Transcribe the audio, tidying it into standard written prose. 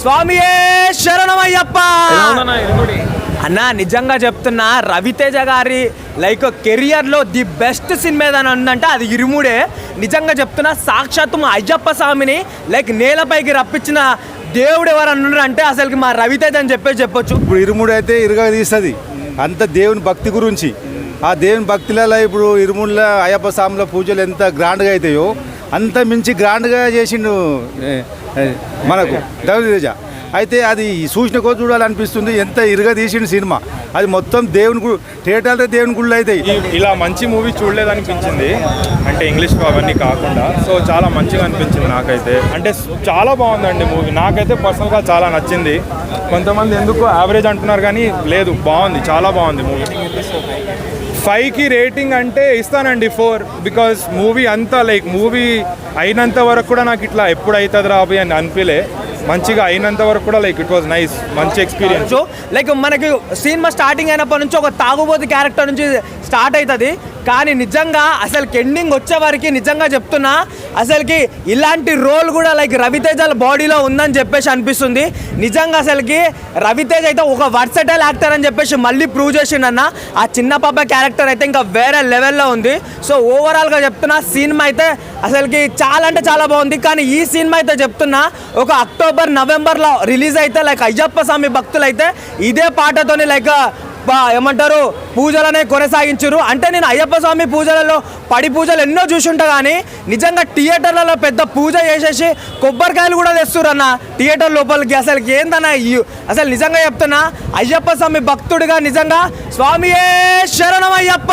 స్వామియే శరణమయ్యప్ప. అన్న నిజంగా చెప్తున్నా, రవితేజ గారి లైక్ కెరియర్లో ది బెస్ట్ సినిమా ఏదైనా ఉందంటే అది ఇరుముడే. నిజంగా చెప్తున్నా, సాక్షాత్తు మా అయ్యప్ప స్వామిని లైక్ నేలపైకి రప్పించిన దేవుడు ఎవరన్నా అంటే అసలుకి మా రవితేజ అని చెప్పొచ్చు. ఇప్పుడు ఇరుముడు అయితే ఇరుగా తీస్తుంది అంత దేవుని భక్తి గురించి. ఆ దేవుని భక్తిలలో ఇప్పుడు ఇరుముడిలో అయ్యప్ప స్వామిలో పూజలు ఎంత గ్రాండ్గా అవుతాయో అంత మించి గ్రాండ్గా చేసిండు మనకు రవితేజ. అయితే అది చూసిన కొద్ది చూడాలనిపిస్తుంది, ఎంత ఇరుగా తీసిండు సినిమా. అది మొత్తం దేవుని థియేటర్లో దేవుని గుళ్ళు అవుతాయి. ఇలా మంచి మూవీ చూడలేదనిపించింది, అంటే ఇంగ్లీష్ అవన్నీ కాకుండా. సో చాలా మంచిగా అనిపించింది నాకైతే. అంటే చాలా బాగుందండి మూవీ, నాకైతే పర్సనల్గా చాలా నచ్చింది. కొంతమంది ఎందుకు యావరేజ్ అంటున్నారు కానీ లేదు, బాగుంది, చాలా బాగుంది మూవీ. 5కి రేటింగ్ అంటే ఇస్తానండి 4, బికాజ్ మూవీ అంతా లైక్ మూవీ అయినంత వరకు కూడా నాకు ఇట్లా ఎప్పుడు అవుతుంది రాబోయే అని అనిపించలే. మంచిగా అయినంత వరకు కూడా లైక్ ఇట్ వాజ్ నైస్, మంచి ఎక్స్పీరియన్స్. లైక్ మనకి సినిమా స్టార్టింగ్ అయినప్పటి నుంచి ఒక తాగుబోతు క్యారెక్టర్ నుంచి స్టార్ట్ అవుతుంది, కానీ నిజంగా అసలుకి ఎండింగ్ వచ్చే వరకు నిజంగా చెప్తున్నా అసలుకి ఇలాంటి రోల్ కూడా లైక్ రవితేజ బాడీలో ఉందని చెప్పేసి అనిపిస్తుంది. నిజంగా అసలుకి రవితేజ అయితే ఒక వర్సటైల్ యాక్టర్ అని చెప్పేసి మళ్ళీ ప్రూవ్ చేసిండన్న. ఆ చిన్న పాప క్యారెక్టర్ అయితే ఇంకా వేరే లెవెల్లో ఉంది. సో ఓవరాల్గా చెప్తున్నా సినిమా అయితే అసలుకి చాలా అంటే చాలా బాగుంది. కానీ ఈ సినిమా అయితే చెప్తున్నా ఒక అక్టోబర్ నవంబర్లో రిలీజ్ అయితే లైక్ అయ్యప్ప స్వామి భక్తులు అయితే ఇదే పాటతోని లైక్ ఏమంటారు పూజలనే కొనసాగించారు. అంటే నేను అయ్యప్ప స్వామి పూజలలో పడి పూజలు ఎన్నో చూసుంటా, కానీ నిజంగా థియేటర్లలో పెద్ద పూజ చేసేసి కొబ్బరికాయలు కూడా తెస్తున్నారు అన్న థియేటర్ లోపలికి. అసలు ఏందన్నా అసలు నిజంగా చెప్తున్నా, అయ్యప్ప స్వామి భక్తుడిగా నిజంగా స్వామియే శరణమయ్యప్ప.